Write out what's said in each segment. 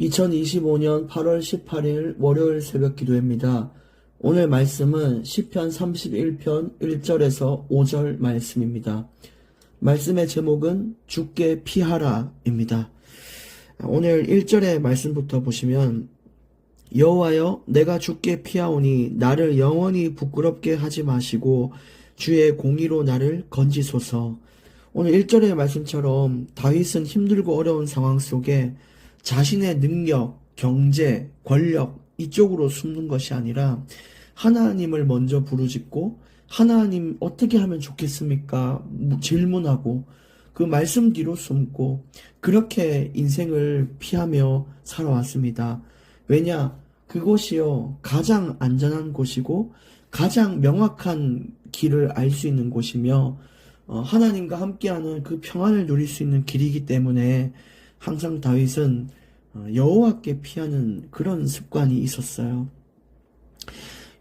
2025년 8월 18일 월요일 새벽 기도입니다. 오늘 말씀은 시편 31편 1절에서 5절 말씀입니다. 말씀의 제목은 주께 피하라입니다. 오늘 1절의 말씀부터 보시면 여호와여 내가 주께 피하오니 나를 영원히 부끄럽게 하지 마시고 주의 공의로 나를 건지소서. 오늘 1절의 말씀처럼 다윗은 힘들고 어려운 상황 속에 자신의 능력, 경제, 권력 이쪽으로 숨는 것이 아니라 하나님을 먼저 부르짖고 하나님 어떻게 하면 좋겠습니까? 질문하고 그 말씀 뒤로 숨고 그렇게 인생을 피하며 살아왔습니다. 왜냐? 그곳이요 가장 안전한 곳이고 가장 명확한 길을 알 수 있는 곳이며 하나님과 함께하는 그 평안을 누릴 수 있는 길이기 때문에 항상 다윗은 여호와께 피하는 그런 습관이 있었어요.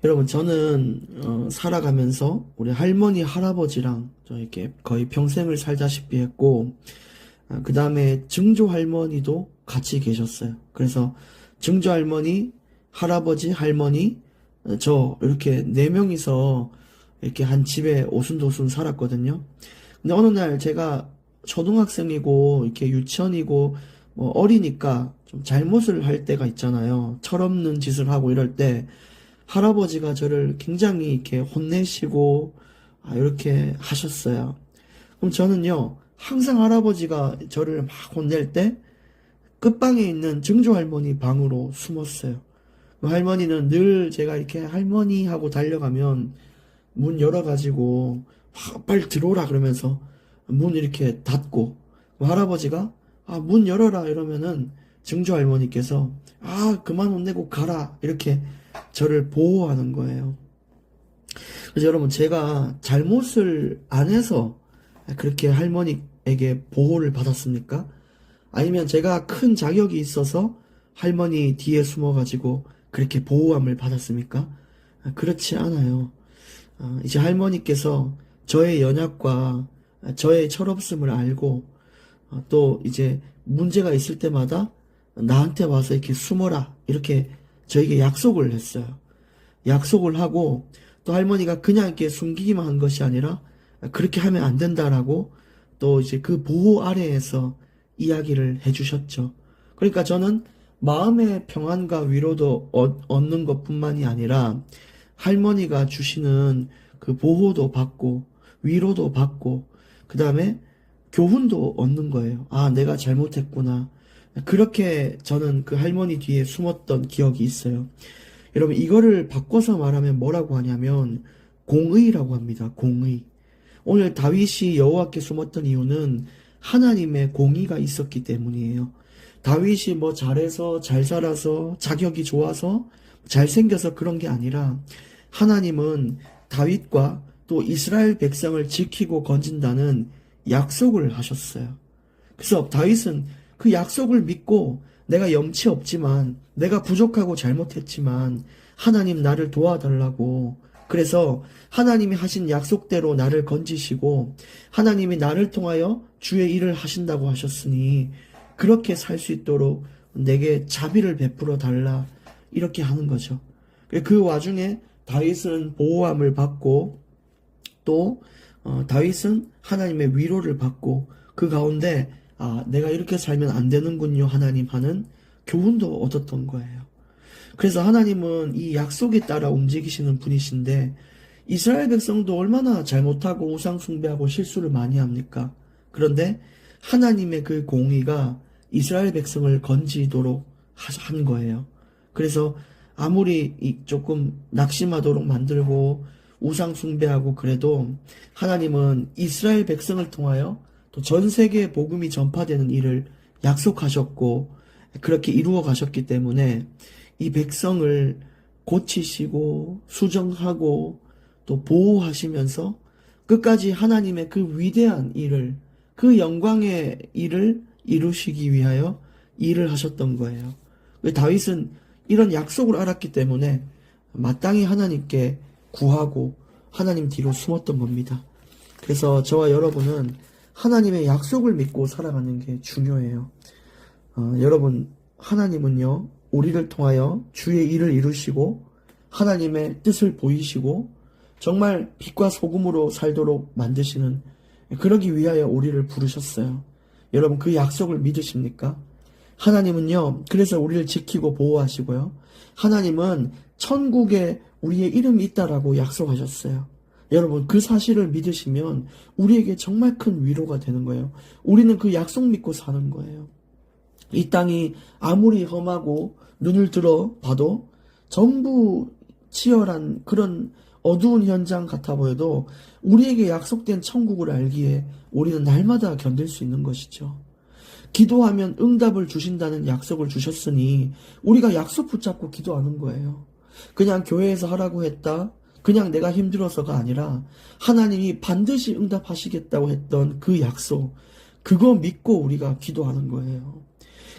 여러분, 저는 살아가면서 우리 할머니, 할아버지랑 이렇게 거의 평생을 살다시피 했고, 그 다음에 증조 할머니도 같이 계셨어요. 그래서 증조 할머니, 할아버지, 할머니, 저 이렇게 네 명이서 이렇게 한 집에 오순도순 살았거든요. 근데 어느 날 제가 초등학생이고 이렇게 유치원이고 어리니까 좀 잘못을 할 때가 있잖아요. 철없는 짓을 하고 이럴 때 할아버지가 저를 굉장히 이렇게 혼내시고 이렇게 하셨어요. 그럼 저는요 항상 할아버지가 저를 막 혼낼 때 끝방에 있는 증조 할머니 방으로 숨었어요. 그 할머니는 늘 제가 이렇게 할머니 하고 달려가면 문 열어가지고 빨리 들어오라 그러면서 문 이렇게 닫고 할아버지가 문 열어라 이러면은 증조 할머니께서 그만 혼내고 가라 이렇게 저를 보호하는 거예요. 그래서 여러분, 제가 잘못을 안 해서 그렇게 할머니에게 보호를 받았습니까? 아니면 제가 큰 자격이 있어서 할머니 뒤에 숨어가지고 그렇게 보호함을 받았습니까? 그렇지 않아요. 이제 할머니께서 저의 연약과 저의 철없음을 알고 또 이제 문제가 있을 때마다 나한테 와서 이렇게 숨어라 이렇게 저에게 약속을 했어요. 약속을 하고 또 할머니가 그냥 이렇게 숨기기만 한 것이 아니라 그렇게 하면 안 된다라고 또 이제 그 보호 아래에서 이야기를 해주셨죠. 그러니까 저는 마음의 평안과 위로도 얻는 것뿐만이 아니라 할머니가 주시는 그 보호도 받고 위로도 받고 그 다음에 교훈도 얻는 거예요. 내가 잘못했구나. 그렇게 저는 그 할머니 뒤에 숨었던 기억이 있어요. 여러분, 이거를 바꿔서 말하면 뭐라고 하냐면 공의라고 합니다. 공의. 오늘 다윗이 여호와께 숨었던 이유는 하나님의 공의가 있었기 때문이에요. 다윗이 잘해서 잘 살아서 자격이 좋아서 잘생겨서 그런 게 아니라 하나님은 다윗과 또 이스라엘 백성을 지키고 건진다는 약속을 하셨어요. 그래서 다윗은 그 약속을 믿고 내가 염치 없지만 내가 부족하고 잘못했지만 하나님 나를 도와달라고, 그래서 하나님이 하신 약속대로 나를 건지시고 하나님이 나를 통하여 주의 일을 하신다고 하셨으니 그렇게 살 수 있도록 내게 자비를 베풀어 달라 이렇게 하는 거죠. 그 와중에 다윗은 보호함을 받고 또 다윗은 하나님의 위로를 받고 그 가운데 내가 이렇게 살면 안 되는군요 하나님 하는 교훈도 얻었던 거예요. 그래서 하나님은 이 약속에 따라 움직이시는 분이신데 이스라엘 백성도 얼마나 잘못하고 우상 숭배하고 실수를 많이 합니까? 그런데 하나님의 그 공의가 이스라엘 백성을 건지도록 한 거예요. 그래서 아무리 조금 낙심하도록 만들고 우상 숭배하고 그래도 하나님은 이스라엘 백성을 통하여 또 전 세계에 복음이 전파되는 일을 약속하셨고 그렇게 이루어 가셨기 때문에 이 백성을 고치시고 수정하고 또 보호하시면서 끝까지 하나님의 그 위대한 일을, 그 영광의 일을 이루시기 위하여 일을 하셨던 거예요. 다윗은 이런 약속을 알았기 때문에 마땅히 하나님께 구하고 하나님 뒤로 숨었던 겁니다. 그래서 저와 여러분은 하나님의 약속을 믿고 살아가는 게 중요해요. 여러분, 하나님은요, 우리를 통하여 주의 일을 이루시고 하나님의 뜻을 보이시고 정말 빛과 소금으로 살도록 만드시는, 그러기 위하여 우리를 부르셨어요. 여러분, 그 약속을 믿으십니까? 하나님은요, 그래서 우리를 지키고 보호하시고요. 하나님은 천국에 우리의 이름이 있다라고 약속하셨어요. 여러분, 그 사실을 믿으시면 우리에게 정말 큰 위로가 되는 거예요. 우리는 그 약속 믿고 사는 거예요. 이 땅이 아무리 험하고 눈을 들어 봐도 전부 치열한 그런 어두운 현장 같아 보여도 우리에게 약속된 천국을 알기에 우리는 날마다 견딜 수 있는 것이죠. 기도하면 응답을 주신다는 약속을 주셨으니 우리가 약속 붙잡고 기도하는 거예요. 그냥 교회에서 하라고 했다, 그냥 내가 힘들어서가 아니라 하나님이 반드시 응답하시겠다고 했던 그 약속, 그거 믿고 우리가 기도하는 거예요.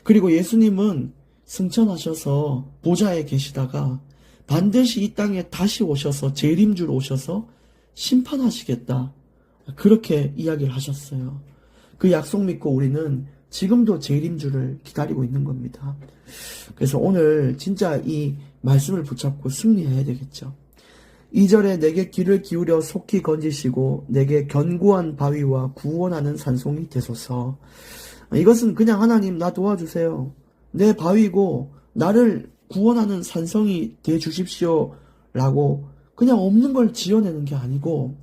그리고 예수님은 승천하셔서 보좌에 계시다가 반드시 이 땅에 다시 오셔서 재림주로 오셔서 심판하시겠다, 그렇게 이야기를 하셨어요. 그 약속 믿고 우리는 지금도 재림주를 기다리고 있는 겁니다. 그래서 오늘 진짜 이 말씀을 붙잡고 승리해야 되겠죠. 2절에 내게 귀를 기울여 속히 건지시고 내게 견고한 바위와 구원하는 산송이 되소서. 이것은 그냥 하나님 나 도와주세요, 내 바위고 나를 구원하는 산성이 돼 주십시오 라고 그냥 없는 걸 지어내는 게 아니고,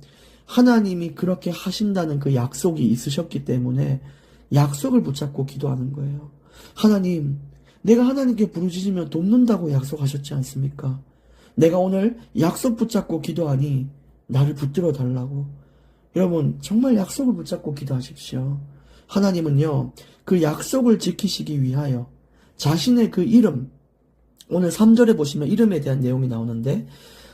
하나님이 그렇게 하신다는 그 약속이 있으셨기 때문에 약속을 붙잡고 기도하는 거예요. 하나님, 내가 하나님께 부르짖으면 돕는다고 약속하셨지 않습니까? 내가 오늘 약속 붙잡고 기도하니 나를 붙들어 달라고. 여러분, 정말 약속을 붙잡고 기도하십시오. 하나님은요, 그 약속을 지키시기 위하여 자신의 그 이름, 오늘 3절에 보시면 이름에 대한 내용이 나오는데,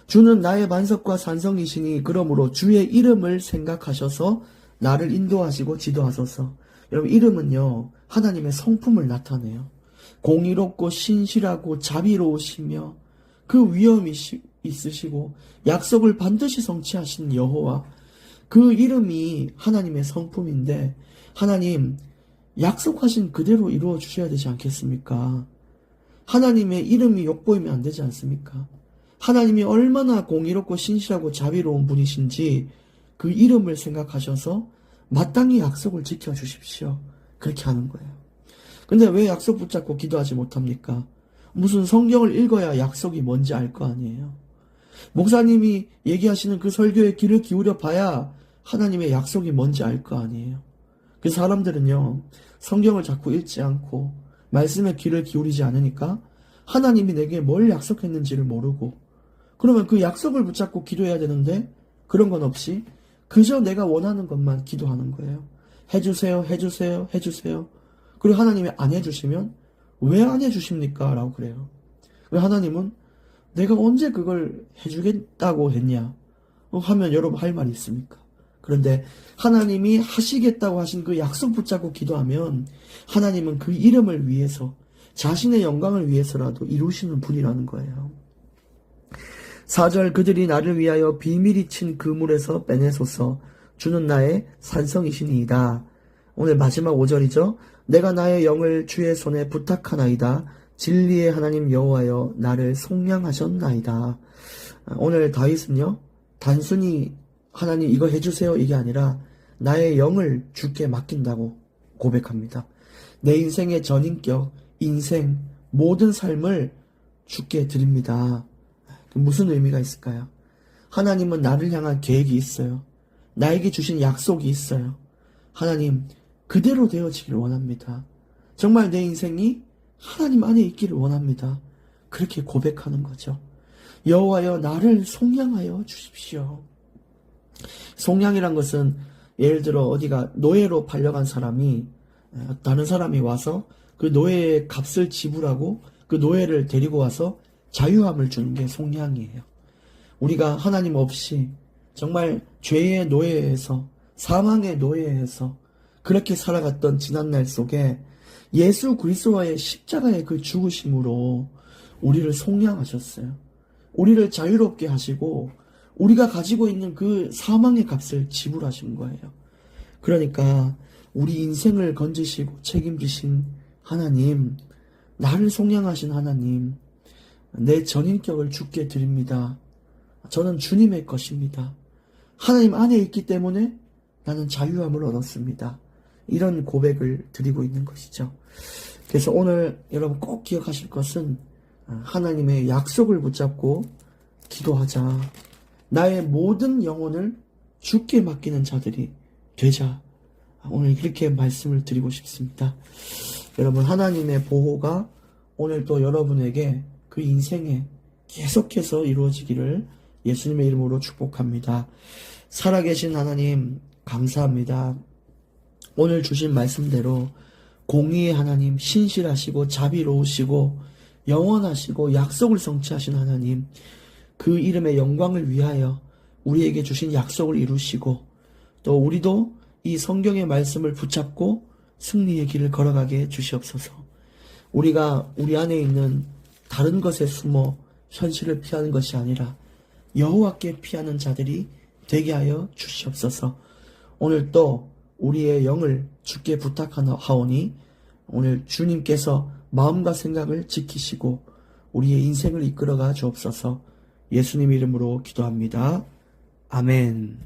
주는 나의 반석과 산성이시니 그러므로 주의 이름을 생각하셔서 나를 인도하시고 지도하소서. 여러분, 이름은요, 하나님의 성품을 나타내요. 공의롭고 신실하고 자비로우시며 그 위엄이 있으시고 약속을 반드시 성취하신 여호와, 그 이름이 하나님의 성품인데, 하나님 약속하신 그대로 이루어 주셔야 되지 않겠습니까? 하나님의 이름이 욕보이면 안 되지 않습니까? 하나님이 얼마나 공의롭고 신실하고 자비로운 분이신지 그 이름을 생각하셔서 마땅히 약속을 지켜주십시오, 그렇게 하는 거예요. 근데 왜 약속 붙잡고 기도하지 못합니까? 무슨 성경을 읽어야 약속이 뭔지 알 거 아니에요. 목사님이 얘기하시는 그 설교에 귀를 기울여 봐야 하나님의 약속이 뭔지 알 거 아니에요. 그 사람들은요, 성경을 자꾸 읽지 않고 말씀에 귀를 기울이지 않으니까 하나님이 내게 뭘 약속했는지를 모르고, 그러면 그 약속을 붙잡고 기도해야 되는데 그런 건 없이 그저 내가 원하는 것만 기도하는 거예요. 해주세요, 해주세요, 해주세요. 그리고 하나님이 안 해주시면 왜 안 해주십니까? 라고 그래요. 왜 하나님은 내가 언제 그걸 해주겠다고 했냐 하면 여러분 할 말이 있습니까? 그런데 하나님이 하시겠다고 하신 그 약속 붙잡고 기도하면 하나님은 그 이름을 위해서, 자신의 영광을 위해서라도 이루시는 분이라는 거예요. 4절, 그들이 나를 위하여 비밀이 친 그물에서 빼내소서. 주는 나의 산성이시니이다. 오늘 마지막 5절이죠. 내가 나의 영을 주의 손에 부탁하나이다. 진리의 하나님 여호와여 나를 속량하셨나이다. 오늘 다윗은요, 단순히 하나님 이거 해주세요 이게 아니라 나의 영을 주께 맡긴다고 고백합니다. 내 인생의 전인격, 인생, 모든 삶을 주께 드립니다. 무슨 의미가 있을까요? 하나님은 나를 향한 계획이 있어요. 나에게 주신 약속이 있어요. 하나님, 그대로 되어지기를 원합니다. 정말 내 인생이 하나님 안에 있기를 원합니다. 그렇게 고백하는 거죠. 여호와여 나를 속량하여 주십시오. 속량이란 것은 예를 들어 어디가 노예로 팔려간 사람이 다른 사람이 와서 그 노예의 값을 지불하고 그 노예를 데리고 와서 자유함을 주는 게 속량이에요. 우리가 하나님 없이 정말 죄의 노예에서, 사망의 노예에서 그렇게 살아갔던 지난날 속에 예수 그리스도와의 십자가의 그 죽으심으로 우리를 속량하셨어요. 우리를 자유롭게 하시고 우리가 가지고 있는 그 사망의 값을 지불하신 거예요. 그러니까 우리 인생을 건지시고 책임지신 하나님, 나를 속량하신 하나님, 내 전인격을 주께 드립니다. 저는 주님의 것입니다. 하나님 안에 있기 때문에 나는 자유함을 얻었습니다. 이런 고백을 드리고 있는 것이죠. 그래서 오늘 여러분 꼭 기억하실 것은 하나님의 약속을 붙잡고 기도하자. 나의 모든 영혼을 주께 맡기는 자들이 되자. 오늘 이렇게 말씀을 드리고 싶습니다. 여러분, 하나님의 보호가 오늘 또 여러분에게 그 인생에 계속해서 이루어지기를 예수님의 이름으로 축복합니다. 살아계신 하나님 감사합니다. 오늘 주신 말씀대로 공의의 하나님, 신실하시고 자비로우시고 영원하시고 약속을 성취하신 하나님, 그 이름의 영광을 위하여 우리에게 주신 약속을 이루시고 또 우리도 이 성경의 말씀을 붙잡고 승리의 길을 걸어가게 해주시옵소서. 우리가 우리 안에 있는 다른 것에 숨어 현실을 피하는 것이 아니라 여호와께 피하는 자들이 되게 하여 주시옵소서. 오늘 또 우리의 영을 주께 부탁하오니 오늘 주님께서 마음과 생각을 지키시고 우리의 인생을 이끌어가 주옵소서. 예수님 이름으로 기도합니다. 아멘.